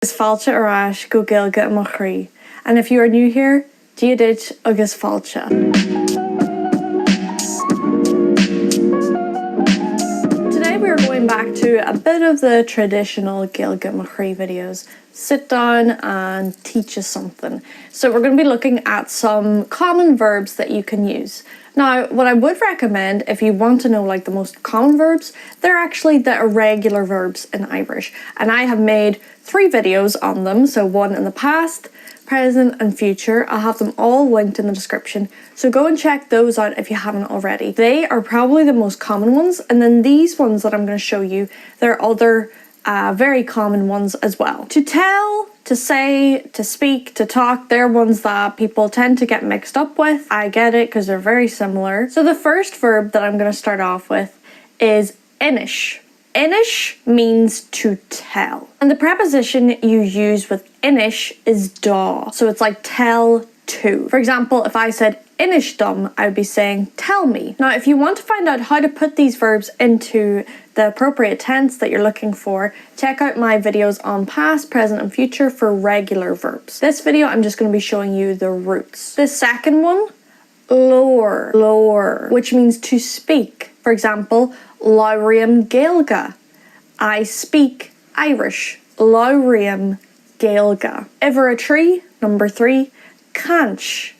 Is fáilte arás go gaeilge mo chroí. And if you are new here, díodit agus fáilte. Today we are going back to a bit of the traditional gaeilge mo chroí videos. Sit down and teach us something. So we're going to be looking at some common verbs that you can use. Now, what I would recommend if you want to know like the most common verbs, they're actually the irregular verbs in Irish. And I have made 3 videos on them. So one in the past, present and future. I'll have them all linked in the description. So go and check those out if you haven't already. They are probably the most common ones. And then these ones that I'm going to show you, there are other very common ones as well. To tell, to say, to speak, to talk, they're ones that people tend to get mixed up with. I get it because they're very similar. So the first verb that I'm going to start off with is inish. Inish means to tell. And the preposition you use with inish is da. So it's like tell to. For example, if I said inish dom, I would be saying tell me. Now, if you want to find out how to put these verbs into the appropriate tense that you're looking for, check out my videos on past, present and future for regular verbs. This video, I'm just going to be showing you the roots. The second one, lower, lower, which means to speak. For example, léiríonn Gaeilge. I speak Irish. Léiríonn Gaeilge. Ever a tree, number 3, canch.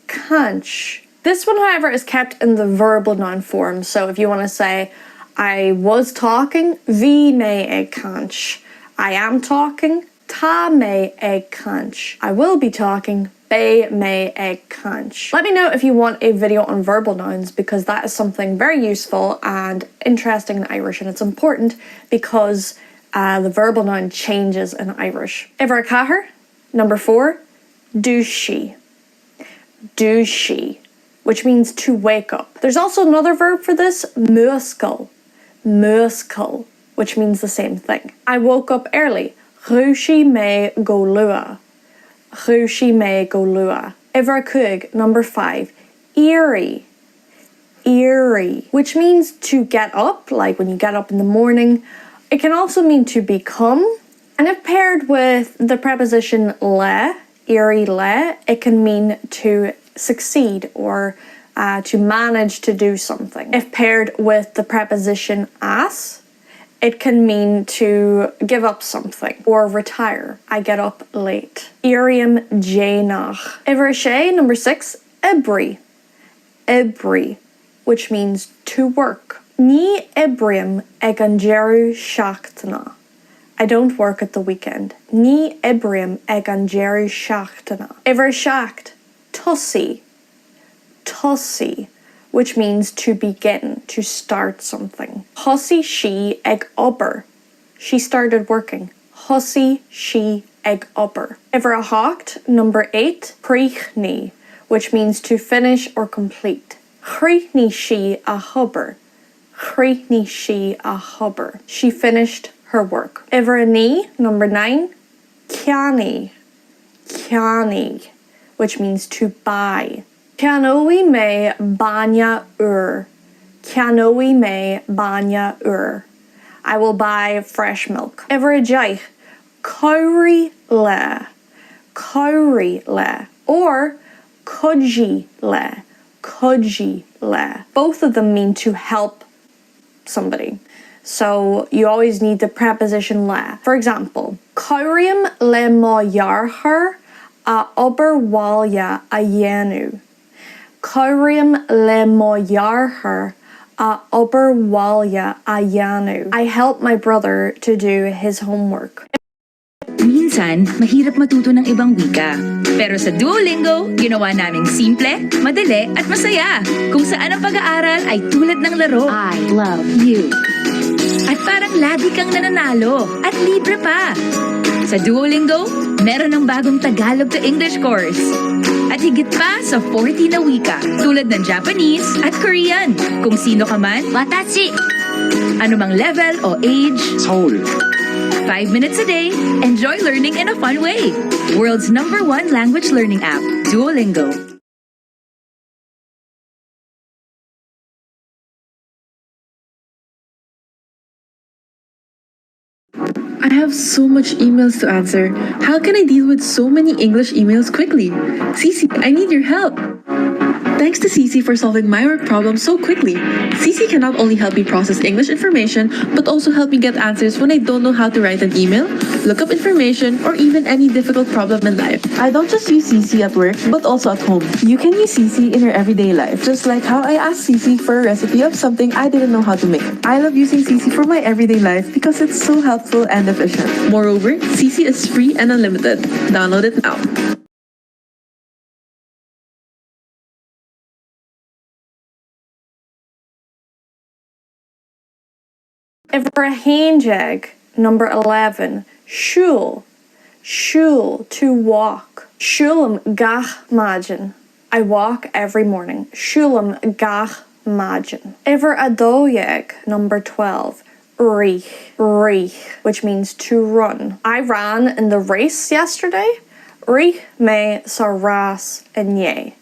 Canch. This one, however, is kept in the verbal noun form. So if you want to say, I was talking, bhí mé ag canch. I am talking, tá mé ag canch. I will be talking, bé mé ag canch. Let me know if you want a video on verbal nouns because that is something very useful and interesting in Irish, and it's important because the verbal noun changes in Irish. Ever a cathair, number 4, dúsí. Dúsí, which means to wake up. There's also another verb for this, múscail. Múscail, which means the same thing. I woke up early. Rúsí mé go lua. Rúsí mé go lua. Ever cuig, number 5, eerie. Eerie, which means to get up, like when you get up in the morning. It can also mean to become. And if paired with the preposition le, eerie le, it can mean to succeed or to manage to do something. If paired with the preposition as, it can mean to give up something or retire. I get up late. Iarraidh déanann. Ever sé, number 6, ibrí. Ibrí, which means to work. Ní ibriam ag an deireadh seachtaine. I don't work at the weekend. Ní ibriam ag an deireadh seachtaine. Ever seacht, tusaí. Tusaí, which means to begin, to start something. Thosaigh she ag obair. She started working. Thosaigh she ag obair. Ever a hocht, number 8, príochnaí, which means to finish or complete. Chríochnaí she a hobair. Chríochnaí she a hobair. She finished her work. Ever a ní, number 9, ceannaí. Ceannaí, which means to buy. Ceannaí mé bainne uair. Ceannaí mé bainne uair. I will buy fresh milk. Ever a deich, cóirí le. Cóirí le. Or codí le. Codí le. Both of them mean to help somebody. So you always need the preposition le. For example, cóiríam le má dheartháir a obair bháile a dhéanamh. Cóiríam le má dheartháir a obair bháile a dhéanamh. I help my brother to do his homework. Minsan, mahirap matuto ng ibang wika. Pero sa Duolingo, ginawa naming simple, madali at masaya. Kung saan ang pag-aaral ay tulad ng laro. I love you. At parang lagi kang nananalo at libre pa. Sa Duolingo, meron ng bagong Tagalog to English course. At higit pa sa 40 na wika, tulad ng Japanese at Korean. Kung sino ka man, watashi. Anumang level o age, Seoul. 5 minutes a day, enjoy learning in a fun way. World's #1 language learning app, Duolingo. I have have so much emails to answer. How can I deal with so many English emails quickly? Cece, I need your help. Thanks to Cece for solving my work problem so quickly. Cece can not only help me process English information, but also help me get answers when I don't know how to write an email, look up information, or even any difficult problem in life. I don't just use Cece at work, but also at home. You can use Cece in your everyday life, just like how I asked Cece for a recipe of something I didn't know how to make. I love using Cece for my everyday life because it's so helpful and efficient. Moreover, Cece is free and unlimited. Download it now. Ibrahimjeg, number 11. Shul. Shul, to walk. Shulam gach majin. I walk every morning. Shulam gach majin. Iver adoyeg, number 12. Reich. Reich, which means to run. I ran in the race yesterday. Reich me saras inye.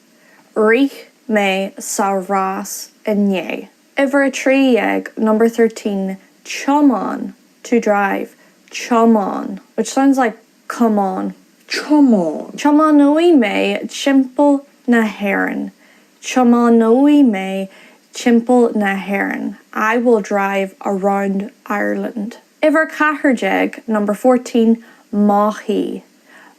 Reich me saras inye. Iver trieg, number 13. Chomon, to drive. Chomon, which sounds like come on. Chomon. Chomonoi me chimple na heron. Chomonoi me chimple na heron. I will drive around Ireland. Iver Caherjeg, number 14. Mahi.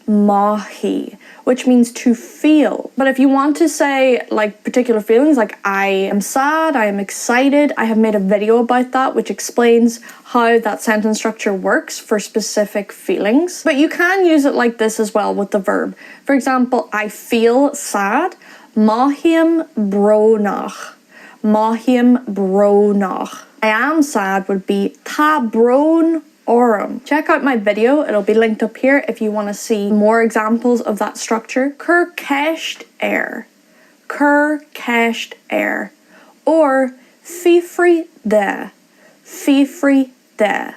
Mahi, which means to feel. But if you want to say like particular feelings, like I am sad, I am excited, I have made a video about that which explains how that sentence structure works for specific feelings. But you can use it like this as well with the verb. For example, I feel sad. Mahiam bronach. Mahiam bronach. I am sad would be ta bron orum. Check out my video, it'll be linked up here if you want to see more examples of that structure. Cur kesht air. Cur kesht air. Or fifri de. Fifri de.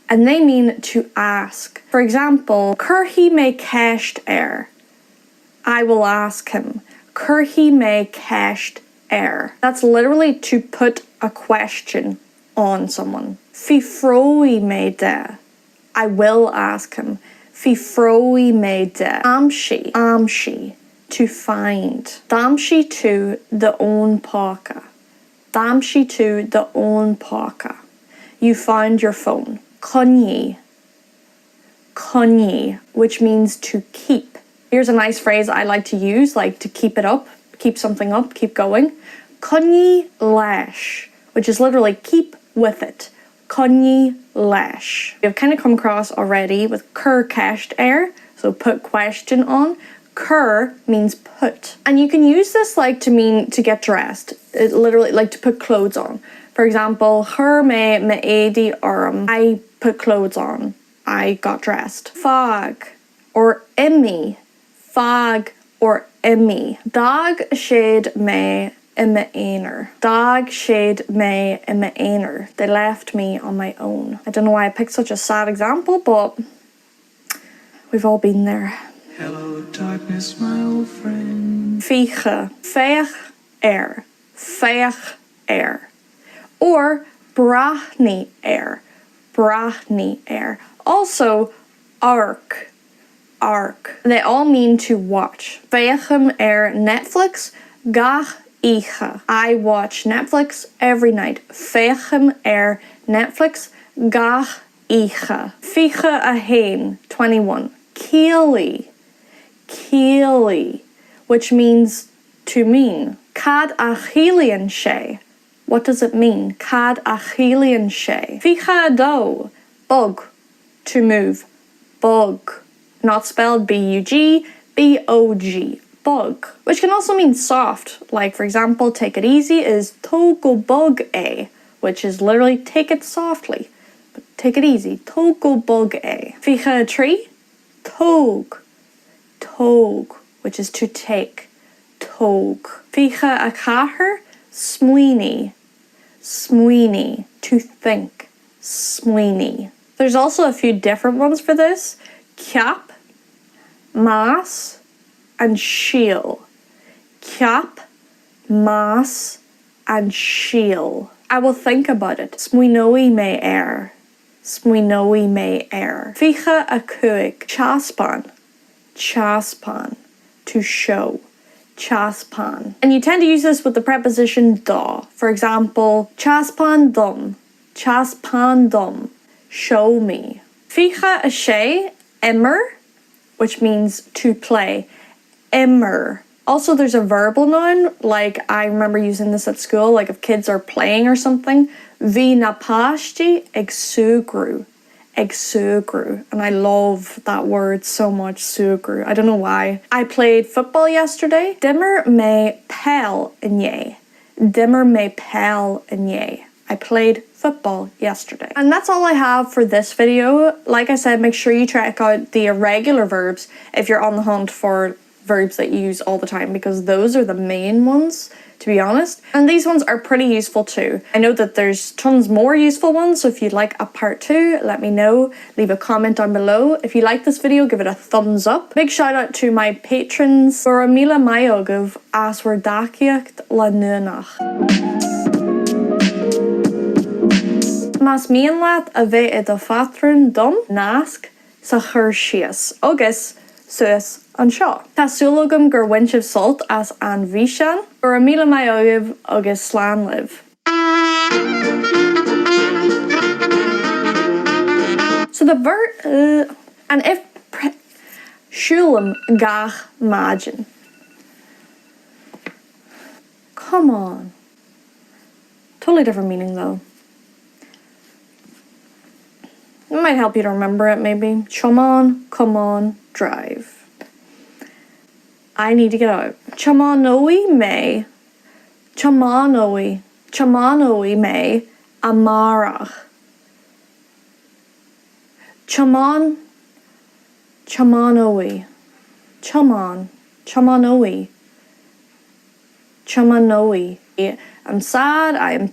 And they mean to ask. For example, cur he may kesht air. I will ask him. Cur he may kesht air. That's literally to put a question on someone. Fifroi me de. I will ask him. Fifroi me de. Amshi. Amshi. To find. Damshi to the own paka. Damshi to the own paka. You found your phone. Konyi. Konyi, which means to keep. Here's a nice phrase I like to use, like to keep it up, keep something up, keep going. Konyi lash, which is literally keep with it. Konyi lash. You've kind of come across already with cur kesht air, so put question on. Cur means put. And you can use this like to mean to get dressed. It literally like to put clothes on. For example, her me edi arum. I put clothes on. I got dressed. Fag or immi. Fag or immi. Dag shade me Imma Ainer. Dag shade me Imma Ainer. They left me on my own. I don't know why I picked such a sad example, but we've all been there. Hello, darkness, my old friend. Fiche. Feich air. Feich air. Or brachni air. Brachni air. Also, arc. Arc. They all mean to watch. Feichem air Netflix. Gach Icha. I watch Netflix every night. Feichem air Netflix. Gach Icha. Fiche a hain. 21. Keely. Keely. Which means to mean. Cad achelion she. What does it mean? Cad achelion she. Fiche do. Bug. To move. Bug. Not spelled B-U-G. B-O-G. Bug, which can also mean soft. Like for example, take it easy is togo bug a, which is literally take it softly, but take it easy. Togo bug a. Fiche a tree, tog, tog, which is to take. Tog. Fiche a caher, smuini, smuini, to think. Smuini. There's also a few different ones for this. Cap, mas, and shiel. Cap, mas, and shiel. I will think about it. Smuinoi me air. smuinóí mé Ficha a cuig, chaspan, to show, chaspan. And you tend to use this with the preposition da. For example, chaspan dum, show me. Ficha a sé, immer, which means to play, immer. Also, there's a verbal noun, like I remember using this at school, like if kids are playing or something. Vi napasti exugru. And I love that word so much, sugru. I don't know why. I played football yesterday. Dimmer me pel inye. I played football yesterday. And that's all I have for this video. Like I said, make sure you check out the irregular verbs if you're on the hunt for verbs that you use all the time, because those are the main ones, to be honest. And these ones are pretty useful too. I know that there's tons more useful ones, so if you'd like a part 2, let me know. Leave a comment down below. If you like this video, give it a thumbs up. Big shout out to my patrons. Goramila Mayogov Aswardakiacht La Nunach. Mas mianlat a bheith I do fathrún dom nasc sa chur sias. Agus suas an seo. Tásúlagam gur winship salt as an bhísean, gur a míle maiogib agus slán live. So the verb, and if shulam gach majin. Come on. Totally different meaning though. It might help you to remember it maybe. Come on, drive. I need to get out. Chamanoi me amarach. Chamanoi. I'm sad, I am